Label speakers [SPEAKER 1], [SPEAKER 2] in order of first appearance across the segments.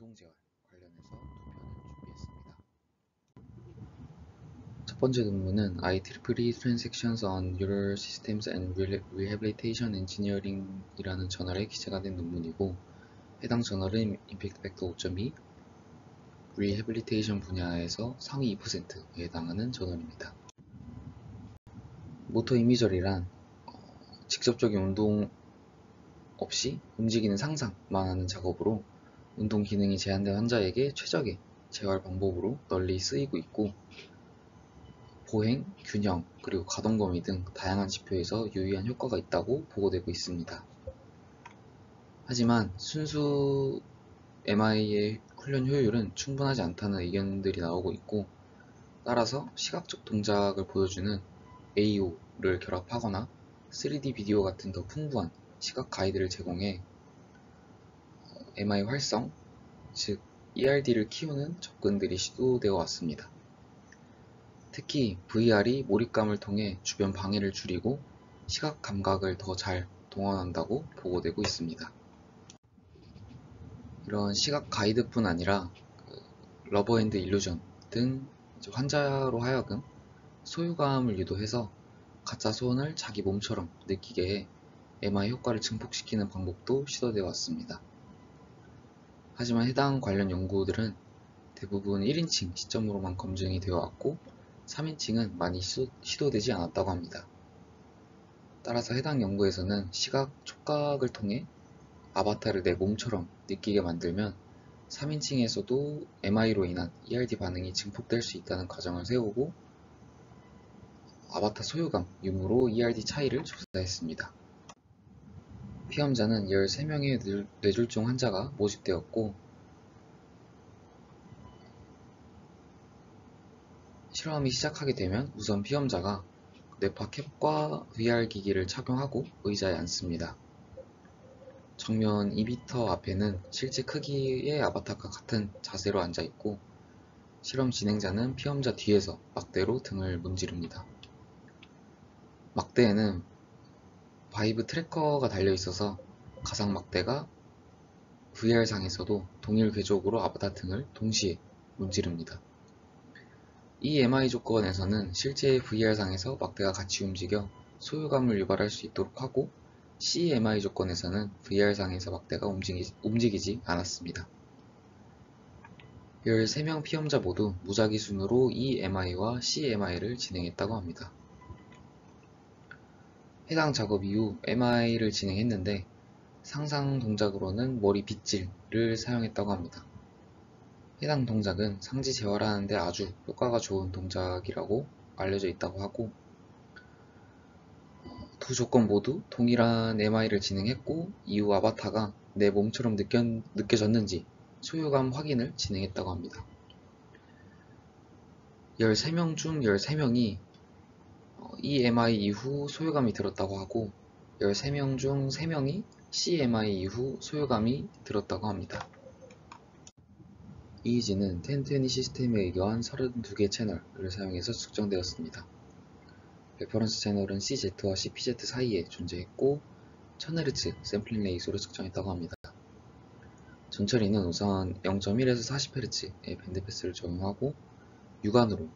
[SPEAKER 1] 운동재활 관련해서 두 편을 준비했습니다. 첫 번째 논문은 IEEE Transactions on Neural Systems and Rehabilitation Engineering 이라는 저널에 기재가 된 논문이고, 해당 저널은 임팩트 팩터 5.2, 리해빌리테이션 분야에서 상위 2%에 해당하는 저널입니다. 모터 이미저리란 직접적인 운동 없이 움직이는 상상만 하는 작업으로 운동 기능이 제한된 환자에게 최적의 재활 방법으로 널리 쓰이고 있고, 보행, 균형, 그리고 가동 범위 등 다양한 지표에서 유의한 효과가 있다고 보고되고 있습니다. 하지만 순수 MI의 훈련 효율은 충분하지 않다는 의견들이 나오고 있고, 따라서 시각적 동작을 보여주는 AO를 결합하거나 3D 비디오 같은 더 풍부한 시각 가이드를 제공해 MI 활성, 즉 ERD를 키우는 접근들이 시도되어 왔습니다. 특히 VR이 몰입감을 통해 주변 방해를 줄이고 시각 감각을 더 잘 동원한다고 보고되고 있습니다. 이런 시각 가이드뿐 아니라 러버 핸드 일루전 등 환자로 하여금 소유감을 유도해서 가짜 손을 자기 몸처럼 느끼게 해 MI 효과를 증폭시키는 방법도 시도되어 왔습니다. 하지만 해당 관련 연구들은 대부분 1인칭 시점으로만 검증이 되어 왔고 3인칭은 많이 시도되지 않았다고 합니다. 따라서 해당 연구에서는 시각 촉각을 통해 아바타를 내 몸처럼 느끼게 만들면 3인칭에서도 MI로 인한 ERD 반응이 증폭될 수 있다는 가정을 세우고 아바타 소유감 유무로 ERD 차이를 조사했습니다. 피험자는 13명의 뇌졸중 환자가 모집되었고, 실험이 시작하게 되면 우선 피험자가 뇌파 캡과 VR 기기를 착용하고 의자에 앉습니다. 정면 2m 앞에는 실제 크기의 아바타가 같은 자세로 앉아있고, 실험 진행자는 피험자 뒤에서 막대로 등을 문지릅니다. 막대에는 바이브 트래커가 달려있어서 가상 막대가 VR상에서도 동일 궤적으로 아바타 등을 동시에 문지릅니다. 이 MI 조건에서는 실제 VR상에서 막대가 같이 움직여 소유감을 유발할 수 있도록 하고, CMI 조건에서는 VR상에서 막대가 움직이지 않았습니다. 13명 피험자 모두 무작위 순으로 EMI와 CMI를 진행했다고 합니다. 해당 작업 이후 MI를 진행했는데 상상 동작으로는 머리 빗질을 사용했다고 합니다. 해당 동작은 상지 재활하는 데 아주 효과가 좋은 동작이라고 알려져 있다고 하고, 두 조건 모두 동일한 MI를 진행했고 이후 아바타가 내 몸처럼 느껴졌는지 소유감 확인을 진행했다고 합니다. 13명 중 13명이 EMI 이후 소유감이 들었다고 하고 13명 중 3명이 CMI 이후 소유감이 들었다고 합니다. EEG는 1020 시스템에 의거한 32개 채널을 사용해서 측정되었습니다. 레퍼런스 채널은 CZ와 CPZ 사이에 존재했고 1000Hz 샘플링 레이소로 측정했다고 합니다. 전처리는 우선 0.1에서 40Hz의 밴드패스를 적용하고 육안으로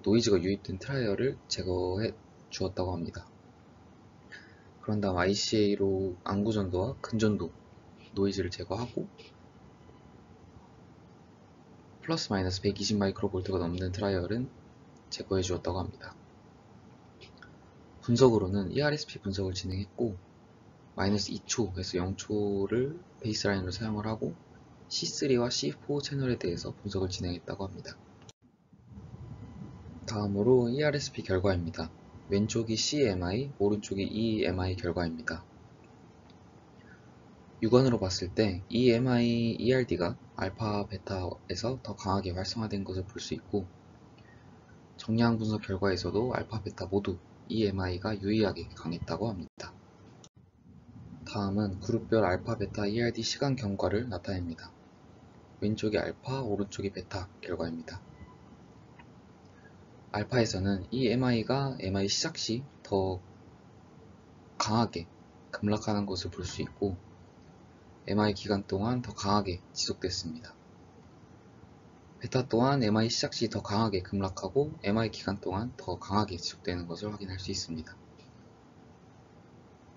[SPEAKER 1] 노이즈가 유입된 트라이얼을 제거해 주었다고 합니다. 그런 다음 ICA로 안구전도와 근전도 노이즈를 제거하고 플러스 마이너스 120 마이크로볼트가 넘는 트라이얼은 제거해 주었다고 합니다. 분석으로는 ERSP 분석을 진행했고 마이너스 2초에서 0초를 베이스라인으로 사용을 하고 C3와 C4 채널에 대해서 분석을 진행했다고 합니다. 다음으로 ERSP 결과입니다. 왼쪽이 CMI, 오른쪽이 EMI 결과입니다. 육안으로 봤을 때 EMI ERD가 알파, 베타에서 더 강하게 활성화된 것을 볼 수 있고, 정량 분석 결과에서도 알파, 베타 모두 EMI가 유의하게 강했다고 합니다. 다음은 그룹별 알파, 베타 ERD 시간 경과를 나타냅니다. 왼쪽이 알파, 오른쪽이 베타 결과입니다. 알파에서는 EMI가 MI 시작 시 더 강하게 급락하는 것을 볼 수 있고, MI 기간 동안 더 강하게 지속됐습니다. 베타 또한 MI 시작 시 더 강하게 급락하고 MI 기간 동안 더 강하게 지속되는 것을 확인할 수 있습니다.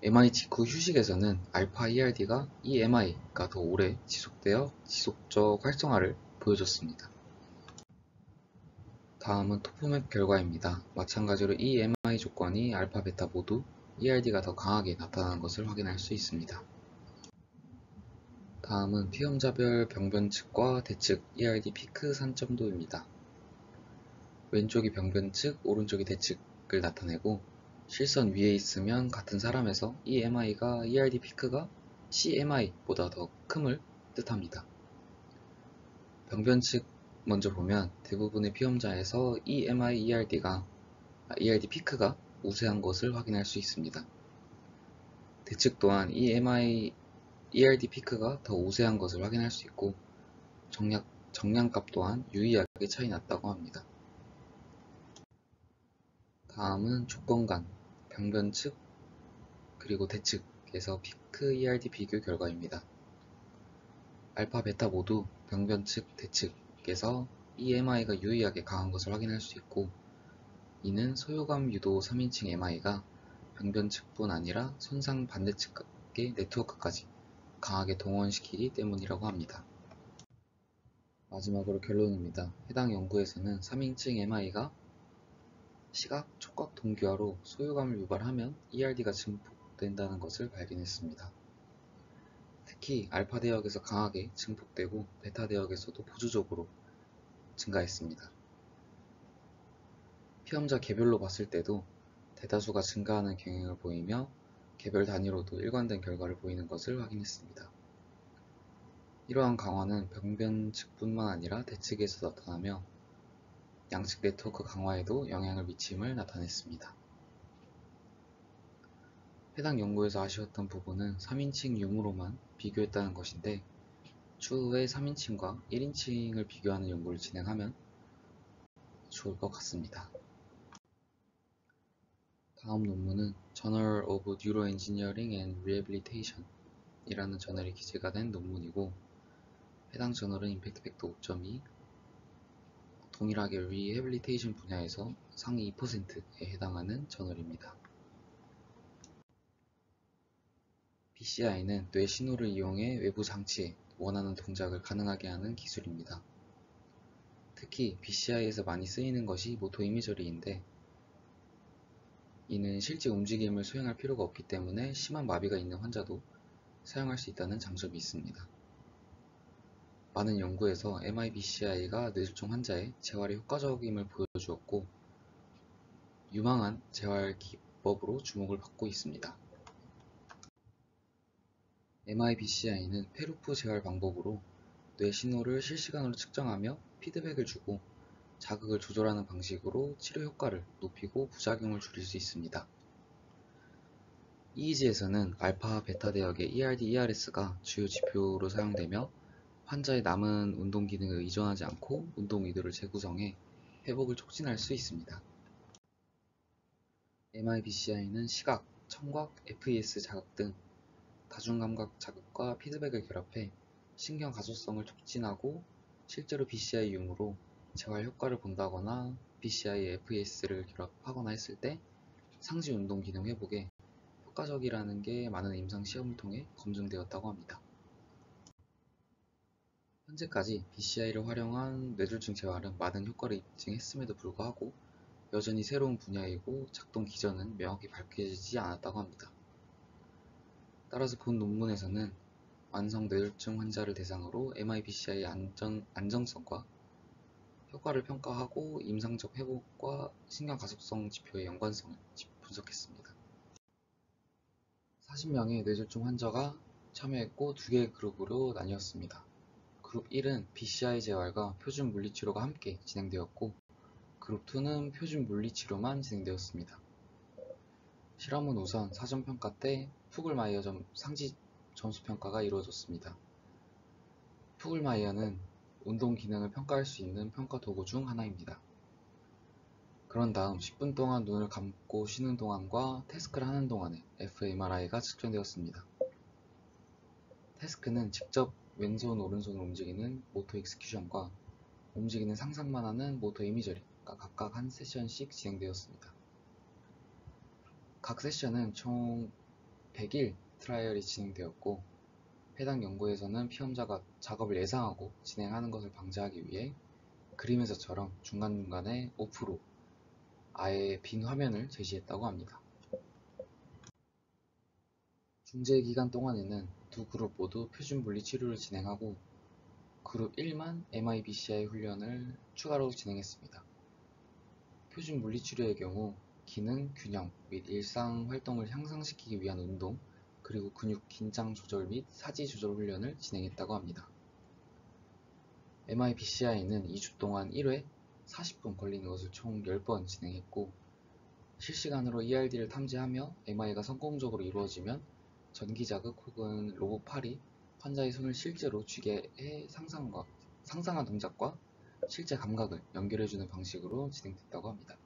[SPEAKER 1] MI 직후 휴식에서는 알파 ERD가 이 MI가 더 오래 지속되어 지속적 활성화를 보여줬습니다. 다음은 토포맵 결과입니다. 마찬가지로 이 MI 조건이 알파, 베타 모두 ERD가 더 강하게 나타나는 것을 확인할 수 있습니다. 다음은 피험자별 병변측과 대측 ERD 피크 산점도입니다. 왼쪽이 병변측, 오른쪽이 대측을 나타내고 실선 위에 있으면 같은 사람에서 이 MI가 ERD 피크가 CMI보다 더 큼을 뜻합니다. 병변측 먼저 보면 대부분의 피험자에서 EMI ERD 피크가 우세한 것을 확인할 수 있습니다. 대측 또한 EMI ERD 피크가 더 우세한 것을 확인할 수 있고 정량값 또한 유의하게 차이 났다고 합니다. 다음은 조건간, 병변측, 그리고 대측에서 피크 ERD 비교 결과입니다. 알파, 베타 모두 병변측, 대측에서 EMI가 유의하게 강한 것을 확인할 수 있고 이는 소요감 유도 3인칭 MI가 병변측뿐 아니라 손상 반대측의 네트워크까지 강하게 동원시키기 때문이라고 합니다. 마지막으로 결론입니다. 해당 연구에서는 3인칭 MI가 시각, 촉각 동기화로 소요감을 유발하면 ERD가 증폭된다는 것을 발견했습니다. 특히 알파 대역에서 강하게 증폭되고 베타 대역에서도 보조적으로 증가했습니다. 피험자 개별로 봤을 때도 대다수가 증가하는 경향을 보이며 개별 단위로도 일관된 결과를 보이는 것을 확인했습니다. 이러한 강화는 병변측뿐만 아니라 대측에서 나타나며 양측 네트워크 강화에도 영향을 미침을 나타냈습니다. 해당 연구에서 아쉬웠던 부분은 3인칭 유무로만 비교했다는 것인데 추후에 3인칭과 1인칭을 비교하는 연구를 진행하면 좋을 것 같습니다. 다음 논문은 Journal of Neuroengineering and Rehabilitation 이라는 저널에 기재가 된 논문이고 해당 저널은 임팩트 팩터 5.2 동일하게 리해빌리테이션 분야에서 상위 2%에 해당하는 저널입니다. BCI는 뇌 신호를 이용해 외부 장치에 원하는 동작을 가능하게 하는 기술입니다. 특히 BCI에서 많이 쓰이는 것이 모토 이미저리인데 이는 실제 움직임을 수행할 필요가 없기 때문에 심한 마비가 있는 환자도 사용할 수 있다는 장점이 있습니다. 많은 연구에서 MIBCI가 뇌졸중 환자의 재활에 효과적임을 보여주었고 유망한 재활 기법으로 주목을 받고 있습니다. MIBCI는 페루프 재활 방법으로 뇌 신호를 실시간으로 측정하며 피드백을 주고 자극을 조절하는 방식으로 치료 효과를 높이고 부작용을 줄일 수 있습니다. EEG에서는 알파, 베타 대역의 ERD, ERS가 주요 지표로 사용되며 환자의 남은 운동 기능을 의존하지 않고 운동 의도를 재구성해 회복을 촉진할 수 있습니다. MIBCI는 시각, 청각, FES 자극 등 다중감각 자극과 피드백을 결합해 신경 가소성을 촉진하고 실제로 BCI 유무로 재활 효과를 본다거나 BCI FES를 결합하거나 했을 때 상시 운동 기능 회복에 효과적이라는 게 많은 임상 시험을 통해 검증되었다고 합니다. 현재까지 BCI를 활용한 뇌졸중 재활은 많은 효과를 입증했음에도 불구하고 여전히 새로운 분야이고 작동 기전은 명확히 밝혀지지 않았다고 합니다. 따라서 본 논문에서는 만성 뇌졸중 환자를 대상으로 MIBCI의 안정성과 효과를 평가하고 임상적 회복과 신경 가속성 지표의 연관성을 분석했습니다. 40명의 뇌졸중 환자가 참여했고 2개의 그룹으로 나뉘었습니다. 그룹 1은 BCI 재활과 표준 물리치료가 함께 진행되었고 그룹 2는 표준 물리치료만 진행되었습니다. 실험은 우선 사전평가 때 푸글마이어 상지 점수평가가 이루어졌습니다. 푸글마이어는 운동 기능을 평가할 수 있는 평가 도구 중 하나입니다. 그런 다음 10분 동안 눈을 감고 쉬는 동안과 태스크를 하는 동안에 fMRI가 측정되었습니다. 태스크는 직접 왼손, 오른손을 움직이는 모터 익스큐션과 움직이는 상상만 하는 모터 이미저리가 각각 한 세션씩 진행되었습니다. 각 세션은 총 100일 트라이얼이 진행되었고, 해당 연구에서는 피험자가 작업을 예상하고 진행하는 것을 방지하기 위해 그림에서처럼 중간중간에 오프로 아예 빈 화면을 제시했다고 합니다. 중재 기간 동안에는 두 그룹 모두 표준 분리 치료를 진행하고 그룹 1만 MIBCI 훈련을 추가로 진행했습니다. 표준 물리 치료의 경우 기능, 균형 및 일상 활동을 향상시키기 위한 운동, 그리고 근육 긴장 조절 및 사지 조절 훈련을 진행했다고 합니다. MIBCI는 2주 동안 1회 40분 걸리는 것을 총 10번 진행했고, 실시간으로 ERD를 탐지하며 MI가 성공적으로 이루어지면 전기자극 혹은 로봇 팔이 환자의 손을 실제로 쥐게 해 상상한 동작과 실제 감각을 연결해주는 방식으로 진행됐다고 합니다.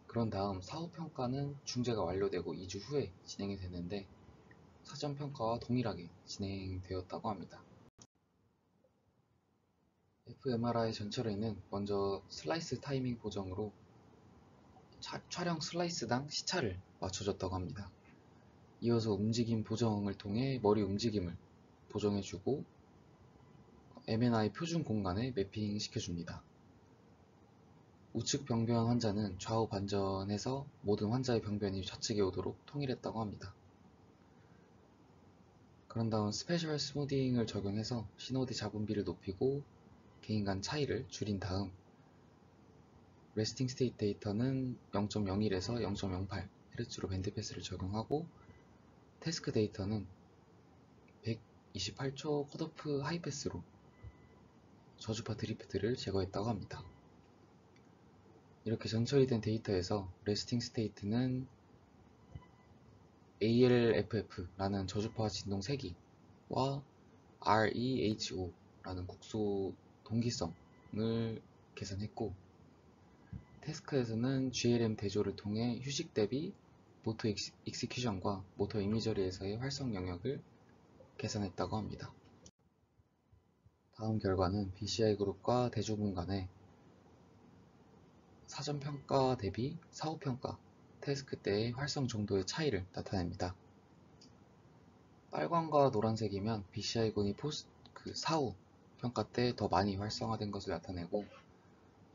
[SPEAKER 1] 그런 다음 사후평가는 중재가 완료되고 2주 후에 진행이 됐는데 사전평가와 동일하게 진행되었다고 합니다. fMRI 전철에는 먼저 슬라이스 타이밍 보정으로 촬영 슬라이스당 시차를 맞춰줬다고 합니다. 이어서 움직임 보정을 통해 머리 움직임을 보정해주고 MNI 표준 공간에 매핑시켜줍니다. 우측 병변 환자는 좌우 반전해서 모든 환자의 병변이 좌측에 오도록 통일했다고 합니다. 그런 다음 스페셜 스무딩을 적용해서 시노디 잡음비를 높이고 개인 간 차이를 줄인 다음 레스팅 스테이트 데이터는 0.01에서 0.08Hz로 밴드패스를 적용하고 태스크 데이터는 128초 컷오프 하이패스로 저주파 드리프트를 제거했다고 합니다. 이렇게 전처리 된 데이터에서 레스팅 스테이트는 ALFF라는 저주파 진동 세기와 REHO라는 국소 동기성을 계산했고, 태스크에서는 GLM 대조를 통해 휴식 대비 모터 익스큐션과 모터 이미저리에서의 활성 영역을 계산했다고 합니다. 다음 결과는 BCI 그룹과 대조군 간의 사전평가 대비 사후평가 태스크 때의 활성 정도의 차이를 나타냅니다. 빨간과 노란색이면 BCI군이 사후 평가 때 더 많이 활성화된 것을 나타내고,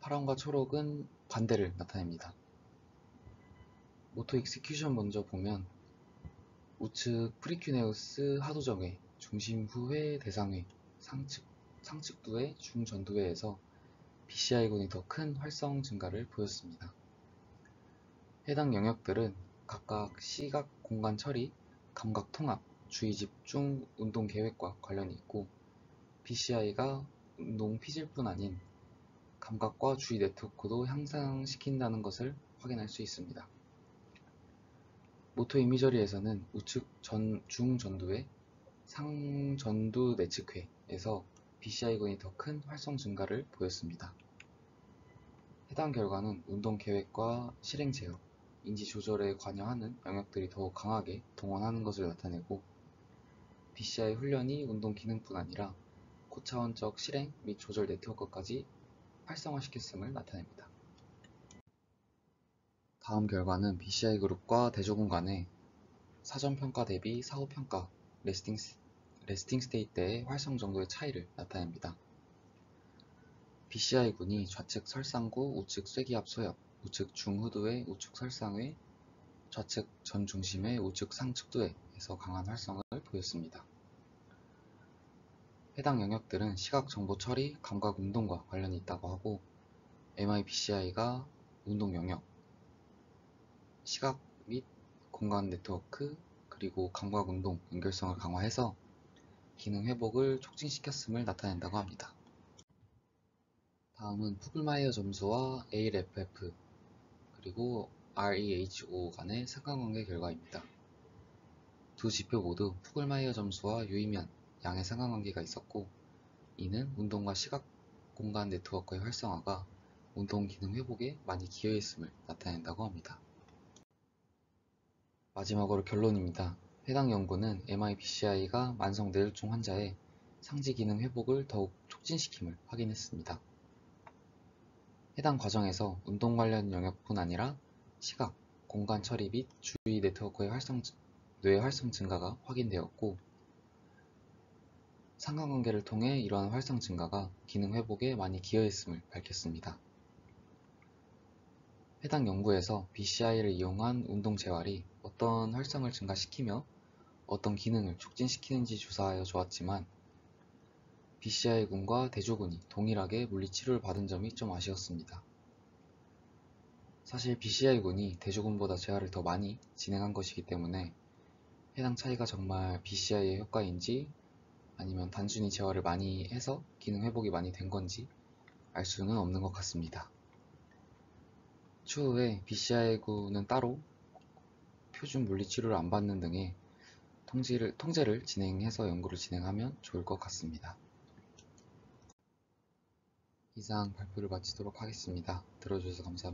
[SPEAKER 1] 파란과 초록은 반대를 나타냅니다. 모터 익스큐션 먼저 보면 우측 프리큐네우스 하도정회, 중심 후회 대상회, 상측두회, 중전두회에서 BCI군이 더 큰 활성 증가를 보였습니다. 해당 영역들은 각각 시각 공간 처리, 감각 통합, 주의 집중, 운동 계획과 관련이 있고, BCI가 운동 피질 뿐 아닌 감각과 주의 네트워크도 향상시킨다는 것을 확인할 수 있습니다. 모터 이미저리에서는 우측 중전두회, 상전두 내측회에서 BCI군이 더 큰 활성 증가를 보였습니다. 해당 결과는 운동 계획과 실행 제어, 인지 조절에 관여하는 영역들이 더욱 강하게 동원하는 것을 나타내고, BCI 훈련이 운동 기능뿐 아니라 고차원적 실행 및 조절 네트워크까지 활성화시켰음을 나타냅니다. 다음 결과는 BCI 그룹과 대조군 간의 사전평가 대비 사후평가 레스팅 스테이트 때의 활성 정도의 차이를 나타냅니다. BCI군이 좌측 설상구, 우측 쇠기압 소엽, 우측 중후두회, 우측 설상회, 좌측 전중심회, 우측 상측두회에서 강한 활성을 보였습니다. 해당 영역들은 시각 정보 처리, 감각 운동과 관련이 있다고 하고, MIBCI가 운동 영역, 시각 및 공간 네트워크, 그리고 감각 운동 연결성을 강화해서 기능 회복을 촉진시켰음을 나타낸다고 합니다. 다음은 푸글마이어 점수와 ALFF 그리고 REHO 간의 상관관계 결과입니다. 두 지표 모두 푸글마이어 점수와 유의면, 양의 상관관계가 있었고, 이는 운동과 시각 공간 네트워크의 활성화가 운동 기능 회복에 많이 기여했음을 나타낸다고 합니다. 마지막으로 결론입니다. 해당 연구는 MIBCI가 만성 뇌졸중 환자의 상지 기능 회복을 더욱 촉진시킴을 확인했습니다. 해당 과정에서 운동 관련 영역뿐 아니라 시각, 공간 처리 및 주의 네트워크의 뇌 활성 증가가 확인되었고, 상관관계를 통해 이러한 활성 증가가 기능 회복에 많이 기여했음을 밝혔습니다. 해당 연구에서 BCI를 이용한 운동 재활이 어떤 활성을 증가시키며 어떤 기능을 촉진시키는지 조사하여 좋았지만, BCI군과 대조군이 동일하게 물리치료를 받은 점이 좀 아쉬웠습니다. 사실 BCI군이 대조군보다 재활을 더 많이 진행한 것이기 때문에 해당 차이가 정말 BCI의 효과인지 아니면 단순히 재활을 많이 해서 기능 회복이 많이 된 건지 알 수는 없는 것 같습니다. 추후에 BCI군은 따로 표준 물리치료를 안 받는 등의 통제를 진행해서 연구를 진행하면 좋을 것 같습니다. 이상 발표를 마치도록 하겠습니다. 들어주셔서 감사합니다.